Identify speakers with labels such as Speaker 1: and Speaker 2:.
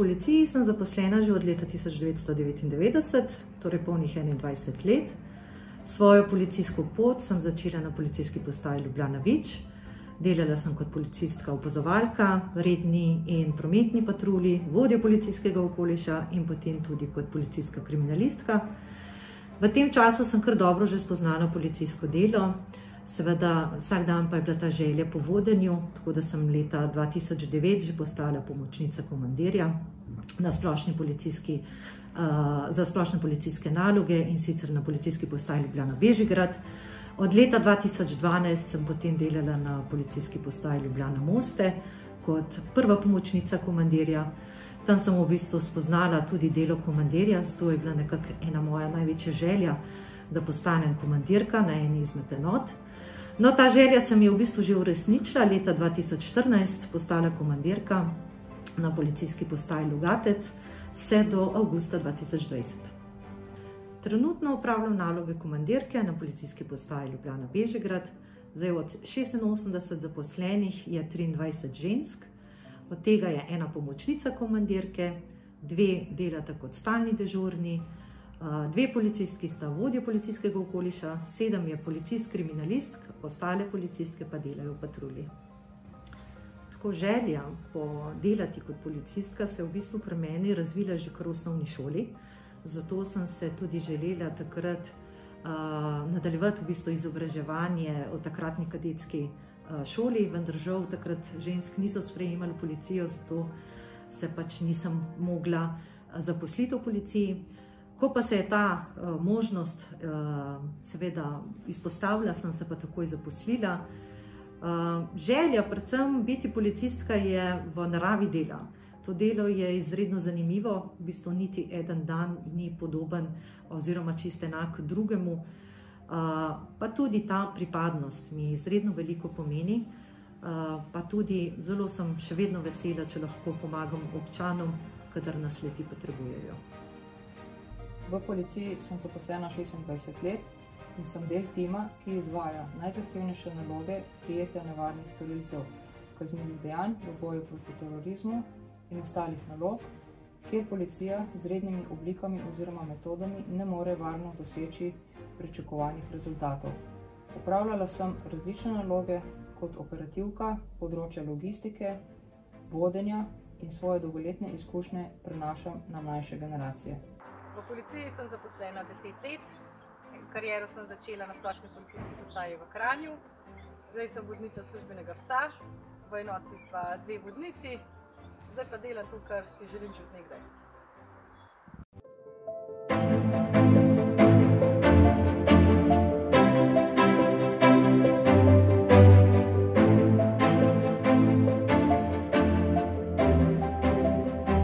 Speaker 1: policiji sem zaposlena že od leta 1999, torej polnih 21 let. Svojo policijsko pot sem začela na policijski postaji Ljubljana Vič. Delala sem kot policistka opazovalka, redni in prometni patrulji, vodja policijskega okoliša in potem tudi kot policijska kriminalistka. V tem času sem kar dobro že spoznala policijsko delo. Seveda, vsak dan pa je bila ta želja po vodenju, tako da sem leta 2009 že postala pomočnica komandirja za splošne policijske naloge in sicer na policijski postaji Ljubljana Bežigrad. Od leta 2012 sem potem delala na policijski postaji Ljubljana Moste kot prva pomočnica komandirja. Tam sem v bistvu spoznala tudi delo komandirja, zato je bila nekako ena moja največja želja, da postanem komandirka na eni izmed enot. No, ta želja se mi je v bistvu že uresničila, leta 2014 postala komandirka na policijski postaji Logatec, vse do avgusta 2020. Trenutno opravljam naloge komandirke na policijski postaji Ljubljana Bežigrad. Zdaj od 86 zaposlenih je 23 žensk, od tega je ena pomočnica komandirke, 2 delata kot stalni dežurni, 2 policistki sta vodja policijskega okoliša, 7 je policist kriminalistk, ostale policistke pa delajo v patrulji. Tako želja po delati kot policistka se je v bistvu pri meni razvila že kar v osnovni šoli, zato sem se tudi želela takrat nadaljevati v bistvu izobraževanje v takratni kadetski šoli, vendar žal takrat žensk niso sprejemali v policijo, zato se pač nisem mogla zaposliti v policiji. Ko pa se je ta možnost seveda izpostavila, sem se pa takoj zaposlila. Želja predvsem biti policistka je v naravi dela. To delo je izredno zanimivo, v bistvu niti eden dan ni podoben oziroma čisto enak drugemu. Pa tudi ta pripadnost mi izredno veliko pomeni, pa tudi zelo sem še vedno vesela, če lahko pomagam občanom, kadar nas le-ti potrebujejo.
Speaker 2: V policiji sem zaposlena 26 let in sem del tima, ki izvaja najzahtevnejše naloge prijetja nevarnih storilcev, kaznivih dejanj v boju proti terorizmu in ostalih nalog, kjer policija z rednimi oblikami oziroma metodami ne more varno doseči pričakovanih rezultatov. Opravljala sem različne naloge kot operativka, področja logistike, vodenja in svoje dolgoletne izkušnje prenašam na mlajše generacije.
Speaker 3: V policiji sem zaposlena 10 let, kariero sem začela na splošni policijski postaji v Kranju, zdaj sem vodnica službenega psa, v enoti sva 2 vodnici, zdaj pa delam to, kar si želim že od nekdaj.